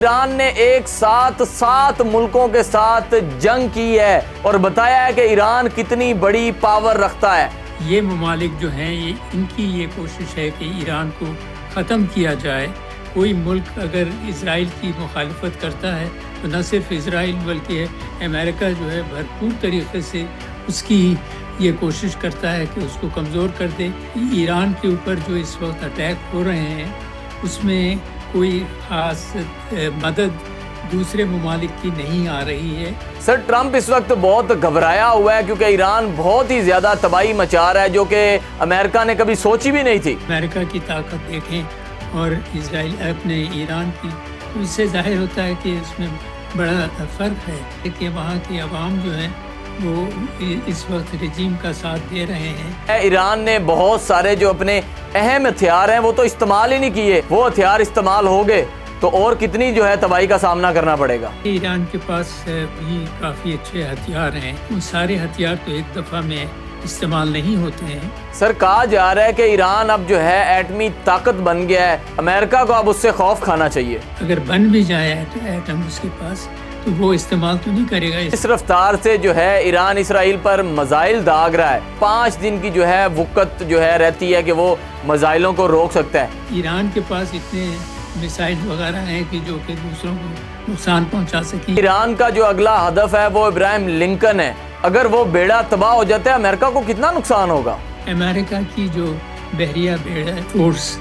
ایران نے ایک ساتھ 7 ملکوں کے ساتھ جنگ کی ہے اور بتایا ہے کہ ایران کتنی بڑی پاور رکھتا ہے۔ یہ ممالک جو ہیں ان کی یہ کوشش ہے کہ ایران کو ختم کیا جائے۔ کوئی ملک اگر اسرائیل کی مخالفت کرتا ہے تو نہ صرف اسرائیل بلکہ امریکہ جو ہے بھرپور طریقے سے اس کی یہ کوشش کرتا ہے کہ اس کو کمزور کر دے۔ ایران کے اوپر جو اس وقت اٹیک ہو رہے ہیں اس میں کوئی خاص مدد دوسرے ممالک کی نہیں آ رہی ہے۔ سر ٹرمپ اس وقت بہت گھبرایا ہوا ہے کیونکہ ایران بہت ہی زیادہ تباہی مچا رہا ہے جو کہ امریکہ نے کبھی سوچی بھی نہیں تھی۔ امریکہ کی طاقت دیکھیں اور اسرائیل اپنے ایران کی، تو اس سے ظاہر ہوتا ہے کہ اس میں بڑا فرق ہے کہ وہاں کی عوام جو ہے وہ اس وقت رجیم کا ساتھ دے رہے ہیں۔ ایران نے بہت سارے جو اپنے اہم ہتھیار ہیں وہ تو استعمال ہی نہیں کیے، وہ ہتھیار استعمال ہو گئے تو اور کتنی جو ہے تباہی کا سامنا کرنا پڑے گا۔ ایران کے پاس بھی کافی اچھے ہتھیار ہیں، وہ سارے ہتھیار تو ایک دفعہ میں استعمال نہیں ہوتے ہیں۔ سر کہا جا رہا ہے کہ ایران اب جو ہے ایٹمی طاقت بن گیا ہے، امریکہ کو اب اس سے خوف کھانا چاہیے۔ اگر بن بھی جائے تو ایٹم اس کے پاس تو وہ استعمال تو نہیں کرے گا۔ اس رفتار سے جو ہے ایران اسرائیل پر میزائل داغ رہا ہے، 5 دن کی جو ہے وقت جو ہے رہتی ہے کہ وہ میزائلوں کو روک سکتا ہے۔ ایران کے پاس اتنے میسائل وغیرہ ہیں کہ جو کہ دوسروں کو نقصان پہنچا سکیں۔ ایران کا جو اگلا ہدف ہے وہ ابراہیم لنکن ہے، اگر وہ بیڑا تباہ ہو جاتا ہے امریکہ کو کتنا نقصان ہوگا؟ امریکہ کی جو بحریہ بیڑا فورس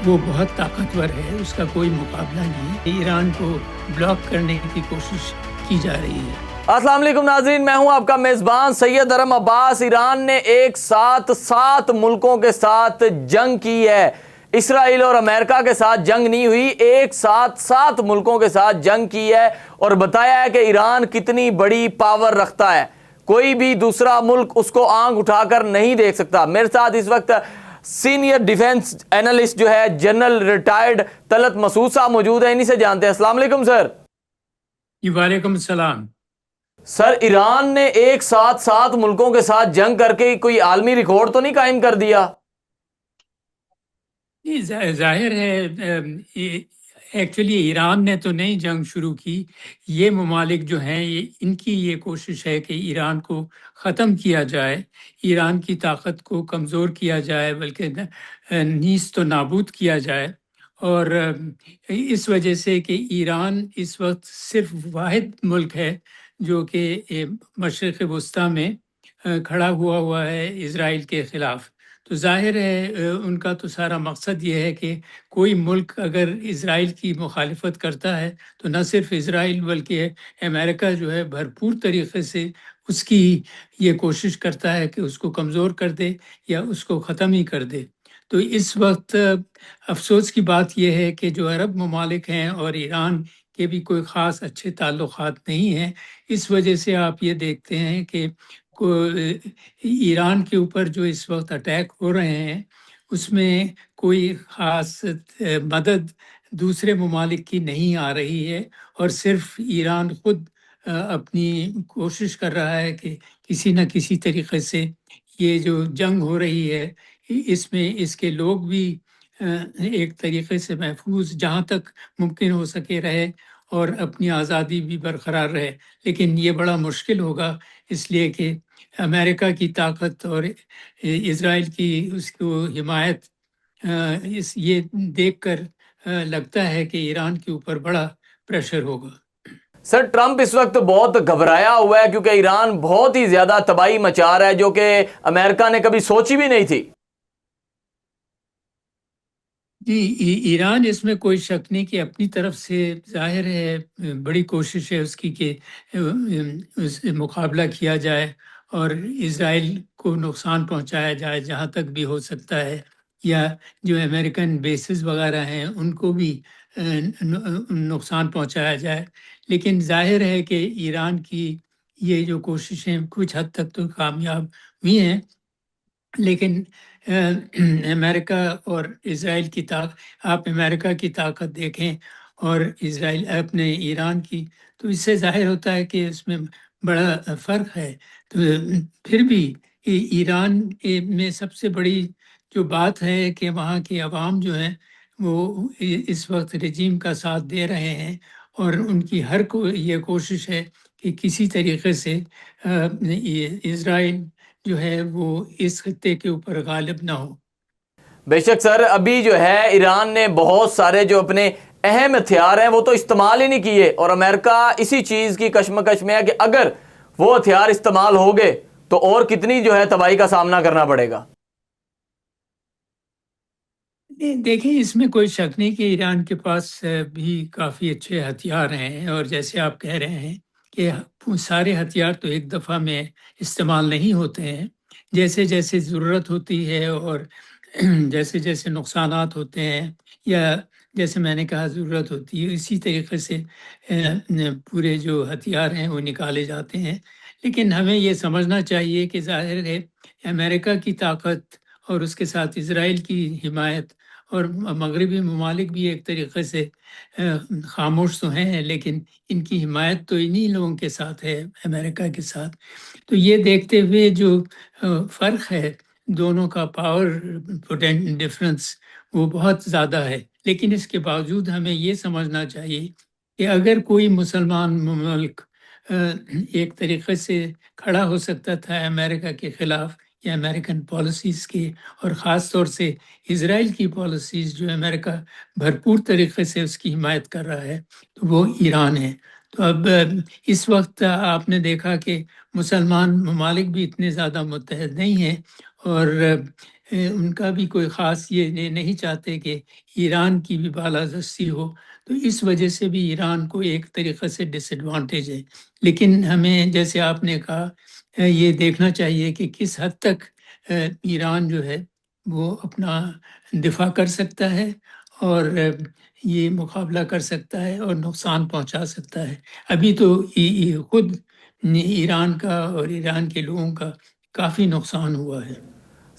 وہ بہت طاقتور ہے، اس کا کوئی مقابلہ نہیں ہے۔ ایران کو بلاک کرنے کی کوشش کی جا رہی ہے۔ السلام علیکم ناظرین، میں ہوں آپ کا میزبان سید ارم عباس۔ ایران نے ایک ساتھ 7 ملکوں کے ساتھ جنگ کی ہے، اسرائیل اور امریکہ کے ساتھ جنگ نہیں ہوئی، ایک ساتھ 7 ملکوں کے ساتھ جنگ کی ہے اور بتایا ہے کہ ایران کتنی بڑی پاور رکھتا ہے، کوئی بھی دوسرا ملک اس کو آنکھ اٹھا کر نہیں دیکھ سکتا۔ میرے ساتھ اس وقت سینئر ڈیفنس اینالسٹ جو ہے جنرل ریٹائرڈ طلعت مسعود صاحب موجود ہیں، انہی سے جانتے ہیں۔ السلام علیکم سر۔ وعلیکم السلام۔ سر ایران نے ایک ساتھ 7 ملکوں کے ساتھ جنگ کر کے کوئی عالمی ریکارڈ تو نہیں قائم کر دیا؟ ظاہر ہے ایکچولی ایران نے تو نہیں جنگ شروع کی، یہ ممالک جو ہیں ان کی یہ کوشش ہے کہ ایران کو ختم کیا جائے، ایران کی طاقت کو کمزور کیا جائے، بلکہ نیست تو نابود کیا جائے۔ اور اس وجہ سے کہ ایران اس وقت صرف واحد ملک ہے جو کہ مشرق وسطیٰ میں کھڑا ہوا ہے اسرائیل کے خلاف۔ تو ظاہر ہے ان کا تو سارا مقصد یہ ہے کہ کوئی ملک اگر اسرائیل کی مخالفت کرتا ہے تو نہ صرف اسرائیل بلکہ امریکہ جو ہے بھرپور طریقے سے اس کی یہ کوشش کرتا ہے کہ اس کو کمزور کر دے یا اس کو ختم ہی کر دے۔ تو اس وقت افسوس کی بات یہ ہے کہ جو عرب ممالک ہیں اور ایران کے بھی کوئی خاص اچھے تعلقات نہیں ہیں، اس وجہ سے آپ یہ دیکھتے ہیں کہ ایران کے اوپر جو اس وقت اٹیک ہو رہے ہیں اس میں کوئی خاص مدد دوسرے ممالک کی نہیں آ رہی ہے، اور صرف ایران خود اپنی کوشش کر رہا ہے کہ کسی نہ کسی طریقے سے یہ جو جنگ ہو رہی ہے اس میں اس کے لوگ بھی ایک طریقے سے محفوظ جہاں تک ممکن ہو سکے رہے اور اپنی آزادی بھی برقرار رہے۔ لیکن یہ بڑا مشکل ہوگا، اس لیے کہ امریکہ کی طاقت اور اسرائیل کی اس کو حمایت یہ دیکھ کر لگتا ہے کہ ایران کے اوپر بڑا پریشر ہوگا۔ سر ٹرمپ اس وقت بہت گھبرایا ہوا ہے کیونکہ ایران بہت ہی زیادہ تباہی مچا رہا ہے جو کہ امریکہ نے کبھی سوچی بھی نہیں تھی۔ جی، ایران اس میں کوئی شک نہیں کہ اپنی طرف سے ظاہر ہے بڑی کوشش ہے اس کی کہ اس سے مقابلہ کیا جائے اور اسرائیل کو نقصان پہنچایا جائے جہاں تک بھی ہو سکتا ہے، یا جو امریکن بیسز وغیرہ ہیں ان کو بھی نقصان پہنچایا جائے۔ لیکن ظاہر ہے کہ ایران کی یہ جو کوششیں کچھ حد تک تو کامیاب ہوئی ہیں، لیکن امریکہ اور اسرائیل کی آپ امریکہ کی طاقت دیکھیں اور اسرائیل اپنے ایران کی، تو اس سے ظاہر ہوتا ہے کہ اس میں بڑا فرق ہے۔ تو پھر بھی ایران میں سب سے بڑی جو بات ہے کہ وہاں کی عوام جو ہیں وہ اس وقت رجیم کا ساتھ دے رہے ہیں، اور ان کی ہر یہ کوشش ہے کہ کسی طریقے سے اسرائیل جو ہے وہ اس خطے کے اوپر غالب نہ ہو۔ بے شک سر، ابھی جو ہے ایران نے بہت سارے جو اپنے اہم ہتھیار ہیں وہ تو استعمال ہی نہیں کیے، اور امریکہ اسی چیز کی کشمکش میں ہے کہ اگر وہ ہتھیار استعمال ہو گئے تو اور کتنی جو ہے تباہی کا سامنا کرنا پڑے گا۔ دیکھیں، اس میں کوئی شک نہیں کہ ایران کے پاس بھی کافی اچھے ہتھیار ہیں، اور جیسے آپ کہہ رہے ہیں کہ سارے ہتھیار تو ایک دفعہ میں استعمال نہیں ہوتے ہیں، جیسے جیسے ضرورت ہوتی ہے اور جیسے جیسے نقصانات ہوتے ہیں، یا جیسے میں نے کہا ضرورت ہوتی ہے، اسی طریقے سے پورے جو ہتھیار ہیں وہ نکالے جاتے ہیں۔ لیکن ہمیں یہ سمجھنا چاہیے کہ ظاہر ہے امریکہ کی طاقت اور اس کے ساتھ اسرائیل کی حمایت اور مغربی ممالک بھی ایک طریقے سے خاموش تو ہیں، لیکن ان کی حمایت تو انہی لوگوں کے ساتھ ہے، امریکہ کے ساتھ۔ تو یہ دیکھتے ہوئے جو فرق ہے دونوں کا، پاور ڈفرنس وہ بہت زیادہ ہے، لیکن اس کے باوجود ہمیں یہ سمجھنا چاہیے کہ اگر کوئی مسلمان ملک ایک طریقے سے کھڑا ہو سکتا تھا امریکہ کے خلاف یا امریکن پالیسیز کے، اور خاص طور سے اسرائیل کی پالیسیز جو امریکہ بھرپور طریقے سے اس کی حمایت کر رہا ہے، تو وہ ایران ہے۔ تو اب اس وقت آپ نے دیکھا کہ مسلمان ممالک بھی اتنے زیادہ متحد نہیں ہیں، اور ان کا بھی کوئی خاص یہ نہیں چاہتے کہ ایران کی بھی بالادستی ہو، تو اس وجہ سے بھی ایران کو ایک طریقے سے ڈس ایڈوانٹیج ہے۔ لیکن ہمیں جیسے آپ نے کہا یہ دیکھنا چاہیے کہ کس حد تک ایران جو ہے وہ اپنا دفاع کر سکتا ہے اور یہ مقابلہ کر سکتا ہے اور نقصان پہنچا سکتا ہے۔ ابھی تو خود ایران کا اور ایران کے لوگوں کا کافی نقصان ہوا ہے۔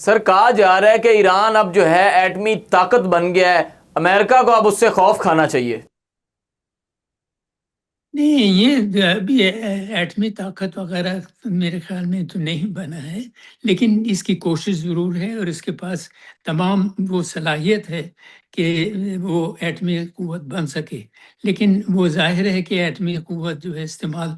سر، کہا جا رہا ہے کہ ایران اب جو ہے ایٹمی طاقت بن گیا ہے، امریکہ کو اب اس سے خوف کھانا چاہیے۔ نہیں، یہ ابھی ایٹمی طاقت وغیرہ میرے خیال میں تو نہیں بنا ہے، لیکن اس کی کوشش ضرور ہے، اور اس کے پاس تمام وہ صلاحیت ہے کہ وہ ایٹمی قوت بن سکے۔ لیکن وہ ظاہر ہے کہ ایٹمی قوت جو ہے استعمال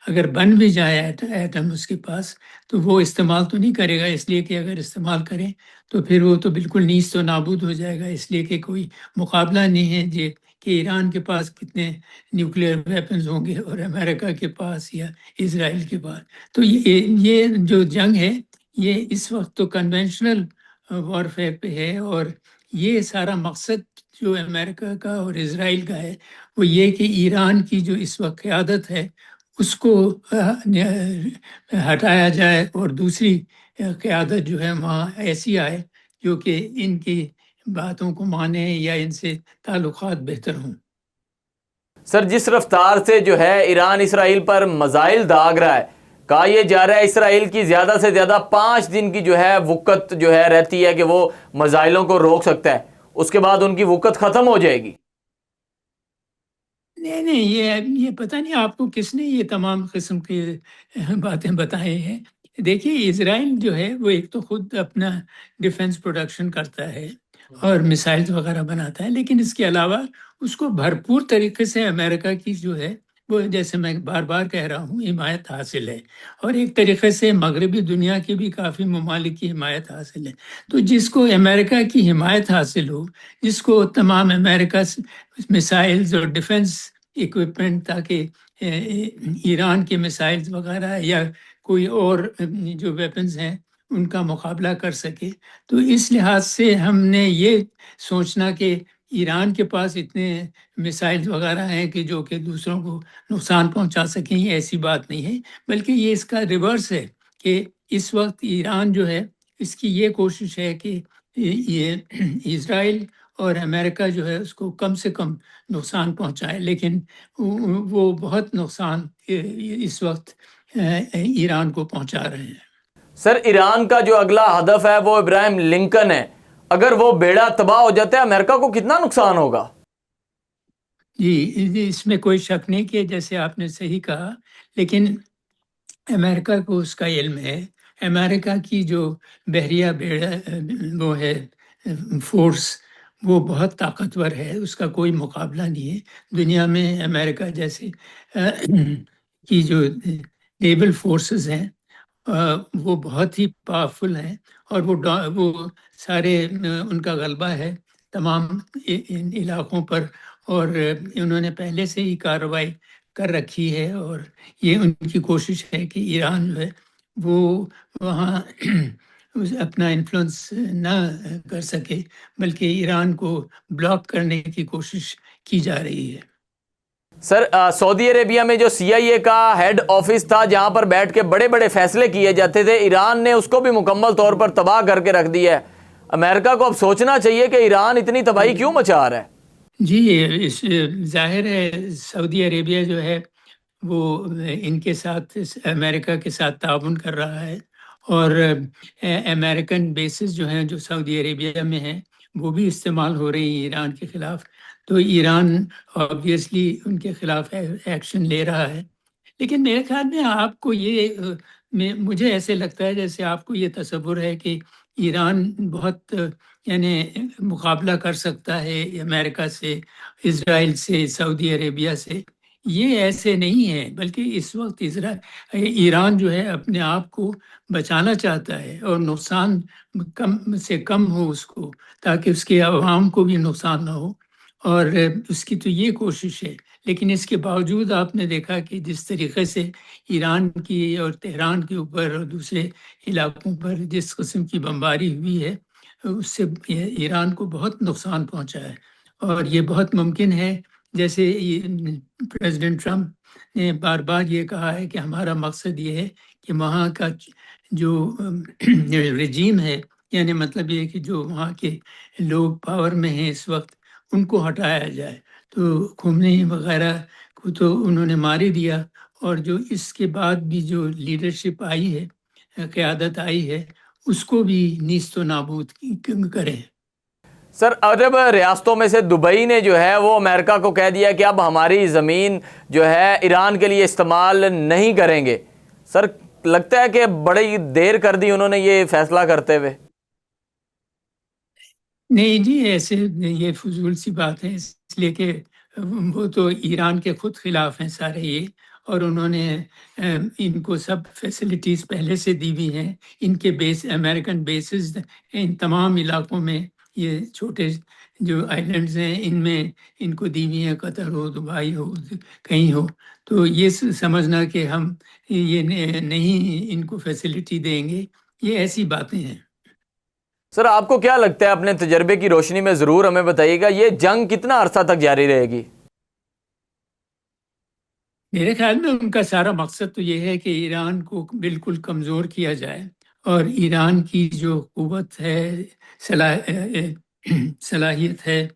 اگر بن بھی جائے ایٹم اس کے پاس، تو وہ استعمال تو نہیں کرے گا، اس لیے کہ اگر استعمال کریں تو پھر وہ تو بالکل نیست و نابود ہو جائے گا، اس لیے کہ کوئی مقابلہ نہیں ہے کہ ایران کے پاس کتنے نیوکلیئر ویپنز ہوں گے اور امریکہ کے پاس یا اسرائیل کے پاس۔ تو یہ جو جنگ ہے یہ اس وقت تو کنونشنل وارفیئر پہ ہے، اور یہ سارا مقصد جو امریکہ کا اور اسرائیل کا ہے وہ یہ کہ ایران کی جو اس وقت قیادت ہے اس کو ہٹایا جائے، اور دوسری قیادت جو ہے وہاں ایسی آئے جو کہ ان کی باتوں کو مانے یا ان سے تعلقات بہتر ہوں۔ سر، جس رفتار سے جو ہے ایران اسرائیل پر میزائل داغ رہا ہے، کہا یہ جا رہا ہے اسرائیل کی زیادہ سے زیادہ 5 دن کی جو ہے وقت جو ہے رہتی ہے کہ وہ میزائلوں کو روک سکتا ہے، اس کے بعد ان کی وقت ختم ہو جائے گی۔ نہیں، یہ پتہ نہیں آپ کو کس نے یہ تمام قسم کی باتیں بتائی ہیں۔ دیکھیے، اسرائیل جو ہے وہ ایک تو خود اپنا ڈیفنس پروڈکشن کرتا ہے اور میسائلز وغیرہ بناتا ہے، لیکن اس کے علاوہ اس کو بھرپور طریقے سے امریکہ کی جو ہے وہ، جیسے میں بار بار کہہ رہا ہوں، حمایت حاصل ہے، اور ایک طریقے سے مغربی دنیا کی بھی کافی ممالک کی حمایت حاصل ہے۔ تو جس کو امریکہ کی حمایت حاصل ہو، جس کو تمام امریکہ میسائلز اور ڈیفنس ایکوپمنٹ، تاکہ ایران کے میسائلز وغیرہ یا کوئی اور جو ویپنز ہیں ان کا مقابلہ کر سکے، تو اس لحاظ سے ہم نے یہ سوچنا کہ ایران کے پاس اتنے میسائلز وغیرہ ہیں کہ جو کہ دوسروں کو نقصان پہنچا سکیں، یہ ایسی بات نہیں ہے، بلکہ یہ اس کا ریورس ہے کہ اس وقت ایران جو ہے اس کی یہ کوشش ہے کہ یہ اسرائیل اور امریکہ جو ہے اس کو کم سے کم نقصان پہنچائے، لیکن وہ بہت نقصان اس وقت ایران کو پہنچا رہے ہیں۔ سر، ایران کا جو اگلا ہدف ہے وہ ابراہیم لنکن ہے، اگر وہ بیڑا تباہ ہو جاتا ہے امریکہ کو کتنا نقصان ہوگا؟ جی، اس میں کوئی شک نہیں کہ جیسے آپ نے صحیح کہا، لیکن امریکہ کو اس کا علم ہے۔ امریکہ کی جو بحریہ بیڑا وہ ہے فورس، وہ بہت طاقتور ہے، اس کا کوئی مقابلہ نہیں ہے دنیا میں۔ امریکہ جیسے کی جو نیول فورسز ہیں وہ بہت ہی پاورفل ہیں، اور وہ سارے ان کا غلبہ ہے تمام ان علاقوں پر، اور انہوں نے پہلے سے ہی کارروائی کر رکھی ہے، اور یہ ان کی کوشش ہے کہ ایران جو ہے وہ وہاں اپنا انفلوئنس نہ کر سکے، بلکہ ایران کو بلاک کرنے کی کوشش کی جا رہی ہے۔ سر سعودی عربیہ میں جو سی آئی اے کا ہیڈ آفس تھا جہاں پر بیٹھ کے بڑے بڑے فیصلے کیے جاتے تھے، ایران نے اس کو بھی مکمل طور پر تباہ کر کے رکھ دیا ہے۔ امریکہ کو اب سوچنا چاہیے کہ ایران اتنی تباہی کیوں مچا رہا ہے؟ جی، ظاہر ہے سعودی عربیہ جو ہے وہ ان کے ساتھ امریکہ کے ساتھ تعاون کر رہا ہے، اور امریکن بیسز جو ہیں جو سعودی عربیہ میں ہیں وہ بھی استعمال ہو رہی ہیں ایران کے خلاف، تو ایران آبویسلی ان کے خلاف ایکشن لے رہا ہے۔ لیکن میرے خیال میں آپ کو مجھے ایسے لگتا ہے جیسے آپ کو یہ تصور ہے کہ ایران بہت یعنی مقابلہ کر سکتا ہے امریکہ سے، اسرائیل سے، سعودی عربیہ سے۔ یہ ایسے نہیں ہے، بلکہ اس وقت ایران جو ہے اپنے آپ کو بچانا چاہتا ہے، اور نقصان کم سے کم ہو اس کو، تاکہ اس کے عوام کو بھی نقصان نہ ہو، اور اس کی تو یہ کوشش ہے۔ لیکن اس کے باوجود آپ نے دیکھا کہ جس طریقے سے ایران کی اور تہران کے اوپر اور دوسرے علاقوں پر جس قسم کی بمباری ہوئی ہے، اس سے ایران کو بہت نقصان پہنچا ہے، اور یہ بہت ممکن ہے، جیسے پریزیڈنٹ ٹرمپ نے بار بار یہ کہا ہے کہ ہمارا مقصد یہ ہے کہ وہاں کا جو رجیم ہے، یعنی مطلب یہ کہ جو وہاں کے لوگ پاور میں ہیں اس وقت، ان کو ہٹایا جائے۔ تو خمینی وغیرہ کو تو انہوں نے مار ہی دیا، اور جو اس کے بعد بھی جو لیڈرشپ آئی ہے، قیادت آئی ہے، اس کو بھی نیست و نابود کریں۔ سر عرب ریاستوں میں سے دبئی نے جو ہے وہ امریکہ کو کہہ دیا کہ اب ہماری زمین جو ہے ایران کے لیے استعمال نہیں کریں گے۔ سر لگتا ہے کہ بڑی دیر کر دی انہوں نے یہ فیصلہ کرتے ہوئے۔ نہیں جی، ایسے یہ فضول سی بات ہے، اس لیے کہ وہ تو ایران کے خود خلاف ہیں سارے یہ، اور انہوں نے ان کو سب فیسلٹیز پہلے سے دی ہوئی ہیں۔ ان کے امریکن بیسز ان تمام علاقوں میں، یہ چھوٹے جو آئی لینڈز ہیں ان میں ان کو دی ہوئی ہیں، قطر ہو، دبئی ہو، کہیں ہو۔ تو یہ سمجھنا کہ ہم یہ نہیں ان کو فیسلٹی دیں گے، یہ ایسی باتیں ہیں۔ سر آپ کو کیا لگتا ہے، اپنے تجربے کی روشنی میں ضرور ہمیں بتائیے گا، یہ جنگ کتنا عرصہ تک جاری رہے گی؟ میرے خیال میں ان کا سارا مقصد تو یہ ہے کہ ایران کو بالکل کمزور کیا جائے، اور ایران کی جو قوت ہے، صلاحیت ہے،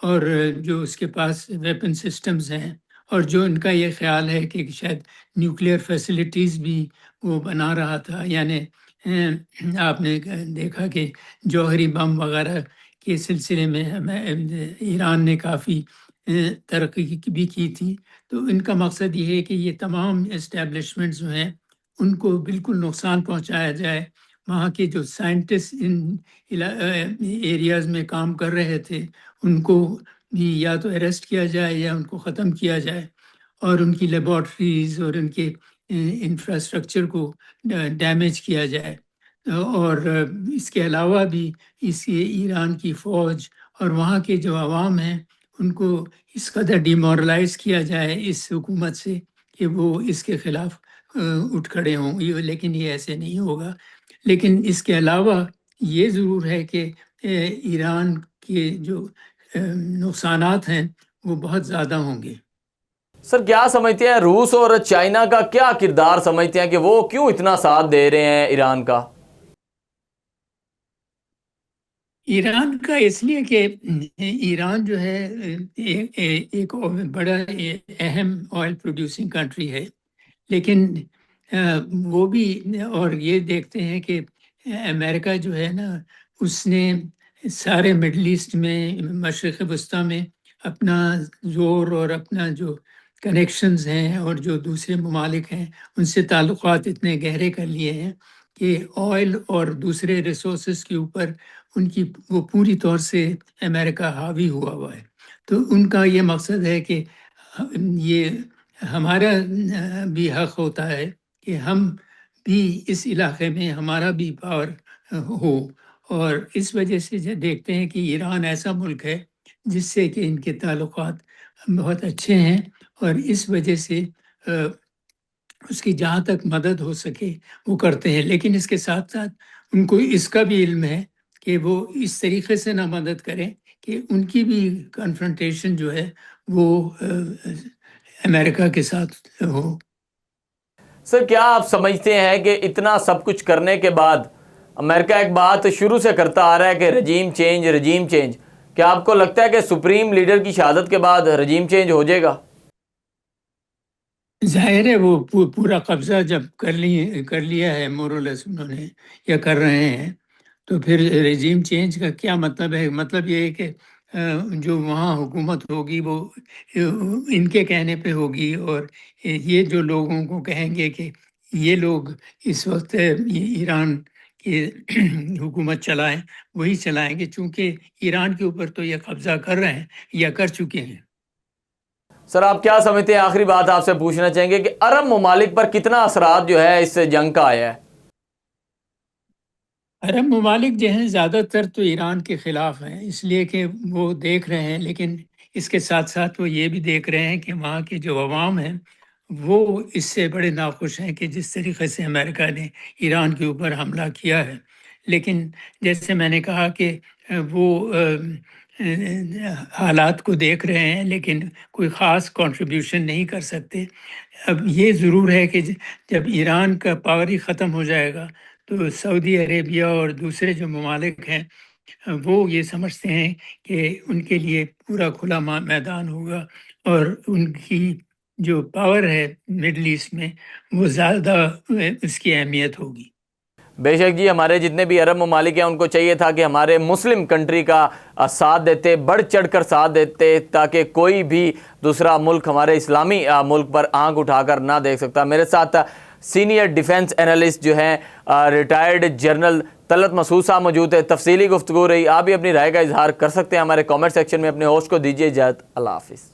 اور جو اس کے پاس ویپن سسٹمز ہیں، اور جو ان کا یہ خیال ہے کہ شاید نیوکلیئر فیسلٹیز بھی وہ بنا رہا تھا، یعنی آپ نے دیکھا کہ جوہری بم وغیرہ کے سلسلے میں ایران نے کافی ترقی بھی کی تھی۔ تو ان کا مقصد یہ ہے کہ یہ تمام اسٹیبلشمنٹ جو ہیں ان کو بالکل نقصان پہنچایا جائے۔ وہاں کے جو سائنٹسٹ ان ایریاز میں کام کر رہے تھے ان کو بھی یا تو اریسٹ کیا جائے یا ان کو ختم کیا جائے، اور ان کی لیبارٹریز اور ان کے انفراسٹرکچر کو ڈیمیج کیا جائے، اور اس کے علاوہ بھی ایران کی فوج اور وہاں کے جو عوام ہیں ان کو اس قدر ڈیمورلائز کیا جائے اس حکومت سے کہ وہ اس کے خلاف اٹھ کھڑے ہوں۔ لیکن یہ ایسے نہیں ہوگا۔ لیکن اس کے علاوہ یہ ضرور ہے کہ ایران کے جو نقصانات ہیں وہ بہت زیادہ ہوں گے۔ سر کیا سمجھتے ہیں، روس اور چائنا کا کیا کردار سمجھتے ہیں کہ وہ کیوں اتنا ساتھ دے رہے ہیں ایران کا؟ ایران کا اس لیے کہ ایران جو ہے ایک بڑا اہم آئل پروڈیوسنگ کنٹری ہے، لیکن وہ بھی، اور یہ دیکھتے ہیں کہ امریکہ جو ہے نا، اس نے سارے مڈل ایسٹ میں، مشرق وسطیٰ میں اپنا زور اور اپنا جو کنیکشنز ہیں اور جو دوسرے ممالک ہیں ان سے تعلقات اتنے گہرے کر لیے ہیں کہ آئل اور دوسرے ریسورسز کے اوپر ان کی وہ پوری طور سے امریکہ حاوی ہوا ہے. تو ان کا یہ مقصد ہے کہ یہ ہمارا بھی حق ہوتا ہے کہ ہم بھی اس علاقے میں ہمارا بھی پاور ہو. اور اس وجہ سے دیکھتے ہیں کہ ایران ایسا ملک ہے جس سے کہ ان کے تعلقات بہت اچھے ہیں، اور اس وجہ سے اس کی جہاں تک مدد ہو سکے وہ کرتے ہیں. لیکن اس کے ساتھ ساتھ ان کو اس کا بھی علم ہے کہ وہ اس طریقے سے نہ مدد کریں کہ ان کی بھی کنفرنٹیشن جو ہے وہ امریکہ کے ساتھ ہو. سر کیا آپ سمجھتے ہیں کہ اتنا سب کچھ کرنے کے بعد امریکہ ایک بات شروع سے کرتا آ رہا ہے کہ رجیم چینج، کیا آپ کو لگتا ہے کہ سپریم لیڈر کی شہادت کے بعد رجیم چینج ہو جائے گا؟ ظاہر ہے وہ پورا قبضہ جب کر لیا ہے مورولس انہوں نے یا کر رہے ہیں، تو پھر رجیم چینج کا کیا مطلب ہے؟ مطلب یہ ہے کہ جو وہاں حکومت ہوگی وہ ان کے کہنے پہ ہوگی، اور یہ جو لوگوں کو کہیں گے کہ یہ لوگ اس وقت ایران کی حکومت چلائیں، وہی چلائیں گے، چونکہ ایران کے اوپر تو یہ قبضہ کر رہے ہیں یا کر چکے ہیں. سر آپ کیا سمجھتے ہیں، آخری بات آپ سے پوچھنا چاہیں گے کہ عرب ممالک پر کتنا اثرات جو ہے اس جنگ کا آیا ہے؟ عرب ممالک جو ہیں زیادہ تر تو ایران کے خلاف ہیں، اس لیے کہ وہ دیکھ رہے ہیں، لیکن اس کے ساتھ ساتھ وہ یہ بھی دیکھ رہے ہیں کہ وہاں کے جو عوام ہیں وہ اس سے بڑے ناخوش ہیں کہ جس طریقے سے امریکہ نے ایران کے اوپر حملہ کیا ہے. لیکن جیسے میں نے کہا کہ وہ حالات کو دیکھ رہے ہیں لیکن کوئی خاص کنٹریبیوشن نہیں کر سکتے. اب یہ ضرور ہے کہ جب ایران کا پاور ہی ختم ہو جائے گا تو سعودی عربیہ اور دوسرے جو ممالک ہیں وہ یہ سمجھتے ہیں کہ ان کے لیے پورا کھلا میدان ہوگا، اور ان کی جو پاور ہے مڈل ایسٹ میں وہ زیادہ اس کی اہمیت ہوگی. بے شک جی، ہمارے جتنے بھی عرب ممالک ہیں ان کو چاہیے تھا کہ ہمارے مسلم کنٹری کا ساتھ دیتے، بڑھ چڑھ کر ساتھ دیتے، تاکہ کوئی بھی دوسرا ملک ہمارے اسلامی ملک پر آنکھ اٹھا کر نہ دیکھ سکتا. میرے ساتھ سینئر ڈیفنس انالسٹ جو ہیں ریٹائرڈ جنرل طلعت مسعود صاحب موجود ہے. تفصیلی گفتگو رہی. آپ بھی اپنی رائے کا اظہار کر سکتے ہیں ہمارے کامنٹ سیکشن میں. اپنے ہوسٹ کو دیجیے اجازت. اللہ حافظ.